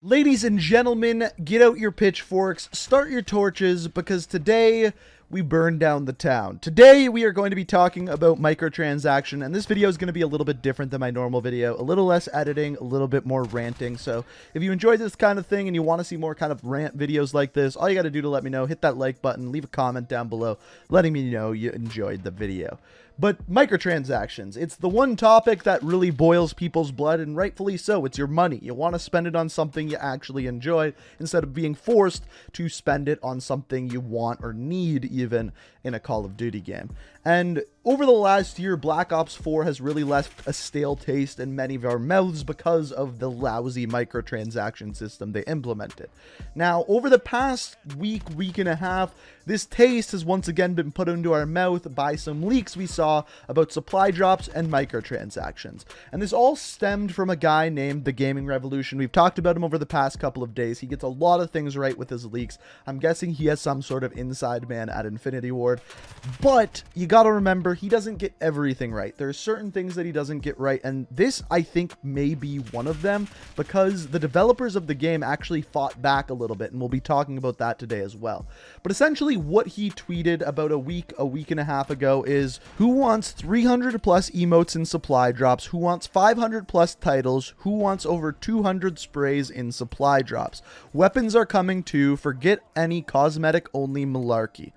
Ladies and gentlemen, get out your pitchforks, start your torches, because today we burn down the town. Today we are going to be talking about microtransaction, and this video is going to be a little bit different than my normal video. A little less editing, a little bit more ranting. So if you enjoyed this kind of thing and you want to see more kind of rant videos like this, all you got to do to let me know, hit that like button, leave a comment down below, letting me know you enjoyed the video. But microtransactions, it's the one topic that really boils people's blood, and rightfully so. It's your money. You want to spend it on something you actually enjoy instead of being forced to spend it on something you want or need, even in a Call of Duty game. And over the last year, Black Ops 4 has really left a stale taste in many of our mouths because of the lousy microtransaction system they implemented. Now, over the past week and a half, this taste has once again been put into our mouth by some leaks we saw about supply drops and microtransactions. And this all stemmed from a guy named The Gaming Revolution. We've talked about him over the past couple of days. He gets a lot of things right with his leaks. I'm guessing he has some sort of inside man at Infinity Ward. But you gotta remember, he doesn't get everything right. There are certain things that he doesn't get right, and this, I think, may be one of them, because the developers of the game actually fought back a little bit, and we'll be talking about that today as well. But essentially, what he tweeted about a week and a half ago is, who wants 300 plus emotes in supply drops? Who wants 500 plus titles? Who wants over 200 sprays in supply drops? Weapons are coming too. Forget any cosmetic only malarkey.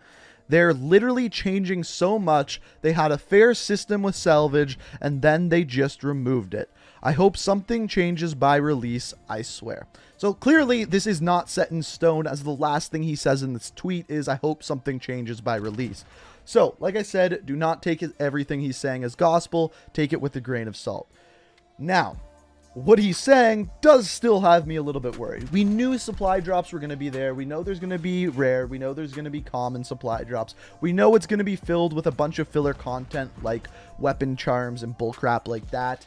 They're literally changing so much. They had a fair system with salvage, and then they just removed it. I hope something changes by release, I swear. So clearly, this is not set in stone, as the last thing he says in this tweet is, I hope something changes by release. So, like I said, do not take everything he's saying as gospel. Take it with a grain of salt. Now, what he's saying does still have me a little bit worried. We knew supply drops were going to be there. We know there's going to be rare. We know there's going to be common supply drops. We know it's going to be filled with a bunch of filler content like weapon charms and bullcrap like that.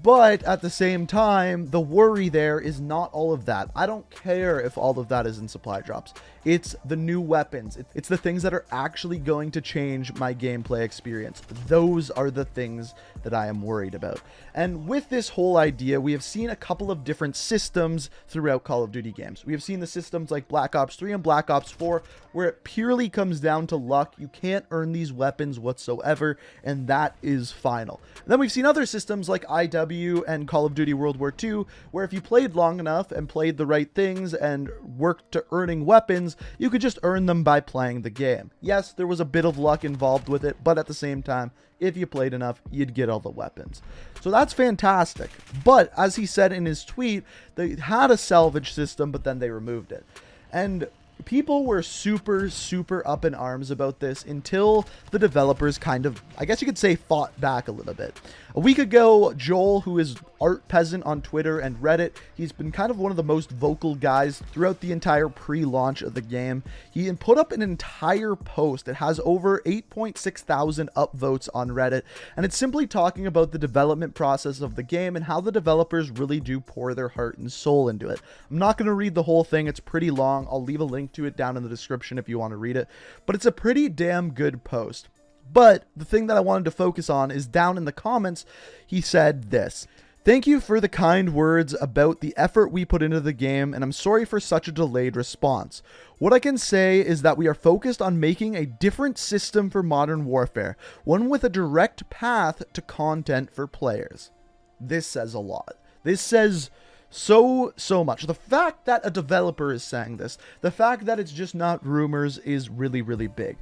But at the same time, the worry there is not all of that. I don't care if all of that is in supply drops. It's the new weapons. It's the things that are actually going to change my gameplay experience. Those are the things that I am worried about. And with this whole idea, we have seen a couple of different systems throughout Call of Duty games. We have seen the systems like Black Ops 3 and Black Ops 4, where it purely comes down to luck. You can't earn these weapons whatsoever, and that is final. And then we've seen other systems like IW and Call of Duty World War II, where if you played long enough and played the right things and worked to earning weapons, you could just earn them by playing the game. Yes, there was a bit of luck involved with it, but at the same time, if you played enough, you'd get all the weapons. So that's fantastic. But as he said in his tweet, they had a salvage system, but then they removed it. And people were super up in arms about this until the developers kind of, I guess you could say, fought back a little bit. A week ago, Joel, who is Art Peasant on Twitter and Reddit, he's been kind of one of the most vocal guys throughout the entire pre-launch of the game. He put up an entire post. It has over 8.6 thousand upvotes on Reddit, and it's simply talking about the development process of the game and how the developers really do pour their heart and soul into it. I'm not going to read the whole thing. It's pretty long. I'll leave a link to it down in the description if you want to read it, but it's a pretty damn good post. But the thing that I wanted to focus on is down in the comments. He said this: "Thank you for the kind words about the effort we put into the game, and I'm sorry for such a delayed response. What I can say is that we are focused on making a different system for Modern Warfare, one with a direct path to content for players." This says a lot. This says so much. The fact that a developer is saying this, the fact that it's just not rumors, is really big.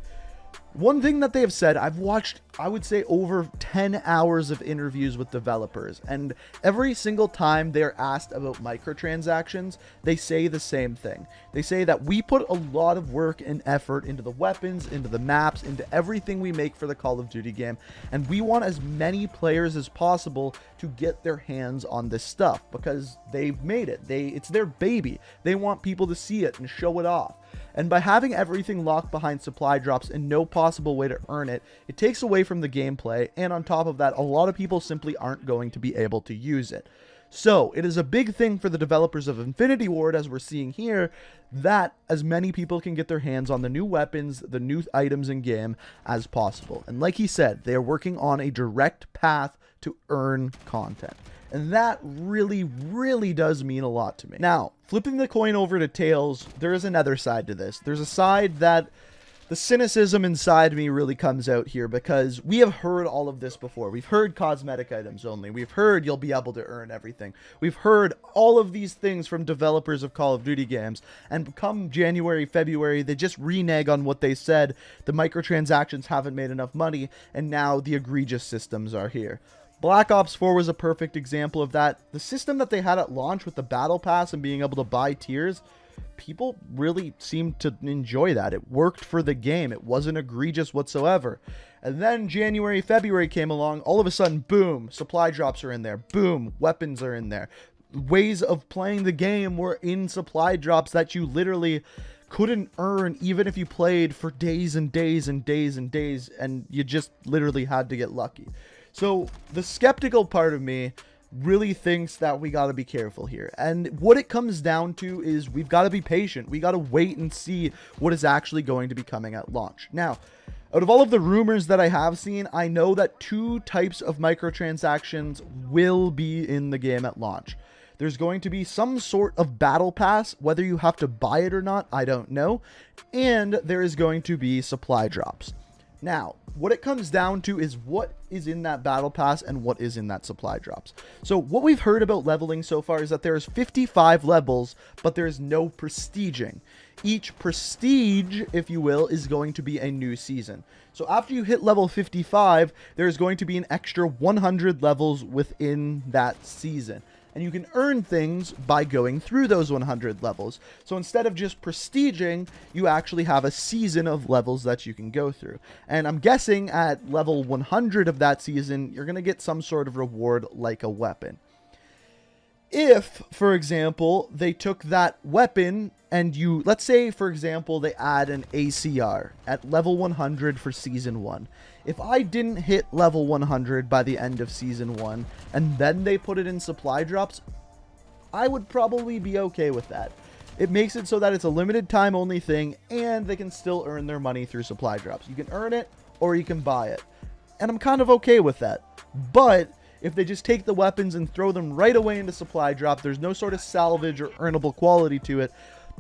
One thing that they have said, I've watched, I would say, over 10 hours of interviews with developers, and every single time they're asked about microtransactions, they say the same thing. They say that we put a lot of work and effort into the weapons, into the maps, into everything we make for the Call of Duty game, and we want as many players as possible to get their hands on this stuff because they've made it. It's their baby. They want people to see it and show it off. And by having everything locked behind supply drops and no possible way to earn it, it takes away from the gameplay, and on top of that, a lot of people simply aren't going to be able to use it. So, it is a big thing for the developers of Infinity Ward, as we're seeing here, that as many people can get their hands on the new weapons, the new items in game as possible. And like he said, they are working on a direct path to earn content. And that really, really does mean a lot to me. Now, flipping the coin over to Tails, there is another side to this. There's a side that the cynicism inside me really comes out here, because we have heard all of this before. We've heard cosmetic items only. We've heard you'll be able to earn everything. We've heard all of these things from developers of Call of Duty games. And come January, February, they just renege on what they said. The microtransactions haven't made enough money, and now the egregious systems are here. Black Ops 4 was a perfect example of that. The system that they had at launch with the Battle Pass and being able to buy tiers, people really seemed to enjoy that. It worked for the game. It wasn't egregious whatsoever. And then January, February came along. All of a sudden, boom, supply drops are in there. Boom, weapons are in there. Ways of playing the game were in supply drops that you literally couldn't earn even if you played for days and days and days and days, and you just literally had to get lucky. So the skeptical part of me really thinks that we got to be careful here. And what it comes down to is we've got to be patient. We got to wait and see what is actually going to be coming at launch. Now, out of all of the rumors that I have seen, I know that 2 types of microtransactions will be in the game at launch. There's going to be some sort of battle pass, whether you have to buy it or not, I don't know. And there is going to be supply drops. Now, what it comes down to is what is in that battle pass and what is in that supply drops. So what we've heard about leveling so far is that there's 55 levels, but there's no prestiging. Each prestige, if you will, is going to be a new season. So after you hit level 55, there's going to be an extra 100 levels within that season. And you can earn things by going through those 100 levels. So instead of just prestiging, you actually have a season of levels that you can go through. And I'm guessing at level 100 of that season, you're going to get some sort of reward like a weapon. If, for example, they took that weapon and you, let's say, for example, they add an ACR at level 100 for Season 1. If I didn't hit level 100 by the end of Season 1, and then they put it in supply drops, I would probably be okay with that. It makes it so that it's a limited time only thing, and they can still earn their money through supply drops. You can earn it, or you can buy it. And I'm kind of okay with that. But if they just take the weapons and throw them right away into supply drop, there's no sort of salvage or earnable quality to it,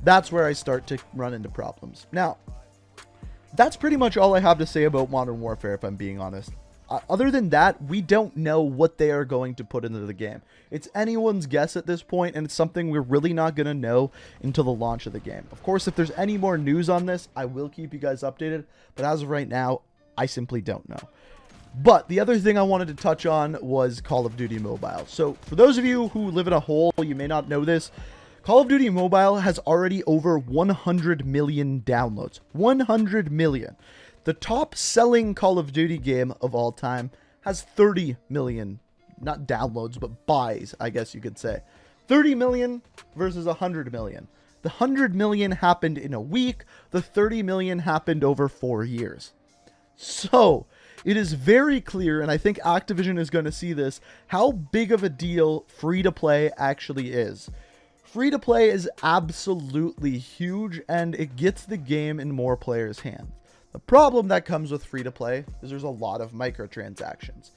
that's where I start to run into problems. Now, that's pretty much all I have to say about Modern Warfare, if I'm being honest. Other than that, we don't know what they are going to put into the game. It's anyone's guess at this point, and it's something we're really not going to know until the launch of the game. Of course, if there's any more news on this, I will keep you guys updated, but as of right now, I simply don't know. But the other thing I wanted to touch on was Call of Duty Mobile. So for those of you who live in a hole, you may not know this, Call of Duty Mobile has already over 100 million downloads. 100 million. The top selling Call of Duty game of all time has 30 million, not downloads, but buys, I guess you could say. 30 million versus 100 million. The 100 million happened in a week. The 30 million happened over 4 years. So it is very clear, and I think Activision is going to see this, how big of a deal free-to-play actually is. Free-to-play is absolutely huge, and it gets the game in more players' hands. The problem that comes with free-to-play is there's a lot of microtransactions.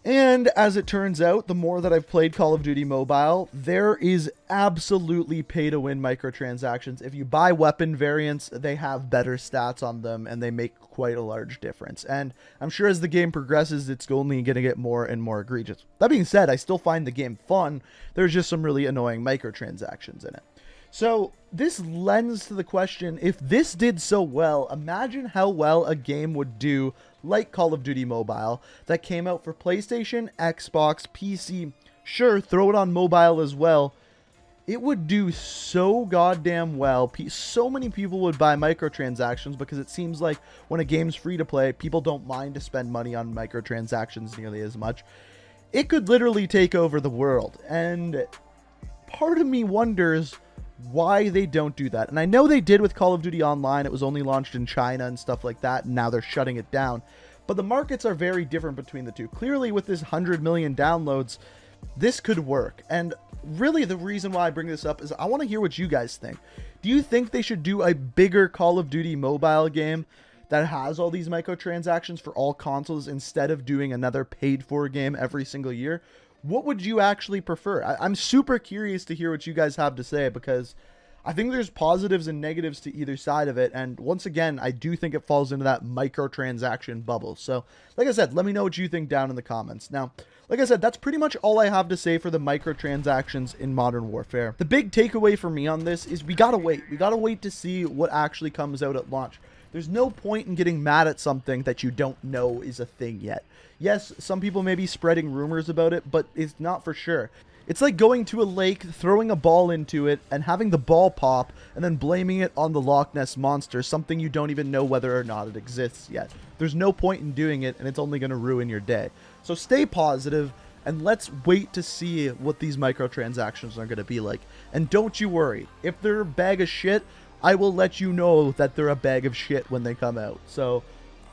And as it turns out, the more that I've played Call of Duty Mobile, there is absolutely pay-to-win microtransactions. If you buy weapon variants, they have better stats on them, and they make quite a large difference. And I'm sure as the game progresses, it's only going to get more and more egregious. That being said, I still find the game fun. There's just some really annoying microtransactions in it. So this lends to the question, if this did so well, imagine how well a game would do like Call of Duty Mobile that came out for PlayStation, Xbox, PC, sure, throw it on mobile as well. It would do so goddamn well. So many people would buy microtransactions because it seems like when a game's free to play, people don't mind to spend money on microtransactions nearly as much. It could literally take over the world. And part of me wonders why they don't do that. And I know they did with Call of Duty Online. It was only launched in China and stuff like that, and now they're shutting it down. But the markets are very different between the two. Clearly, with this 100 million downloads, this could work. And really, the reason why I bring this up is I want to hear what you guys think. Do you think they should do a bigger Call of Duty Mobile game that has all these microtransactions for all consoles instead of doing another paid-for game every single year? what would you actually prefer? I'm super curious to hear what you guys have to say, because I think there's positives and negatives to either side of it. And once again, I do think it falls into that microtransaction bubble. So like I said, let me know what you think down in the comments. Now, like I said, that's pretty much all I have to say for the microtransactions in Modern Warfare. The big takeaway for me on this is we gotta wait. We gotta wait to see what actually comes out at launch. There's no point in getting mad at something that you don't know is a thing yet. Yes, some people may be spreading rumors about it, but it's not for sure. It's like going to a lake, throwing a ball into it, and having the ball pop, and then blaming it on the Loch Ness Monster, something you don't even know whether or not it exists yet. There's no point in doing it, and it's only going to ruin your day. So stay positive, and let's wait to see what these microtransactions are going to be like. And don't you worry, if they're a bag of shit, I will let you know that they're a bag of shit when they come out. So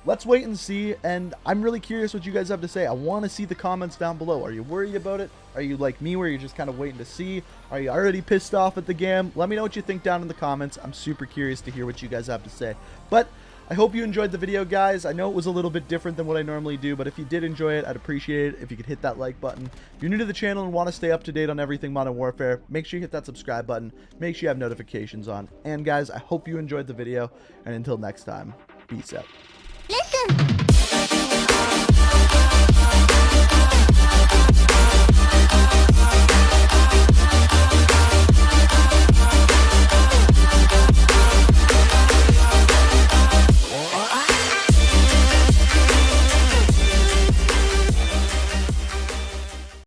let's wait and see, and I'm really curious what you guys have to say. I want to see the comments down below. Are you worried about it? Are you like me, where you're just kind of waiting to see? Are you already pissed off at the game? Let me know what you think down in the comments. I'm super curious to hear what you guys have to say. But I hope you enjoyed the video, guys. I know it was a little bit different than what I normally do, but if you did enjoy it, I'd appreciate it if you could hit that like button. If you're new to the channel and want to stay up to date on everything Modern Warfare, make sure you hit that subscribe button. Make sure you have notifications on. And guys, I hope you enjoyed the video, and until next time, peace out. Listen.